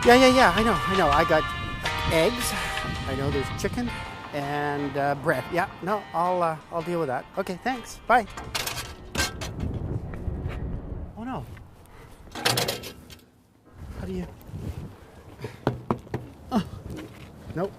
Yeah. I know. I got eggs. I know there's chicken and bread. Yeah. No, I'll deal with that. Okay. Thanks. Bye. Oh no. How do you? Oh. Nope.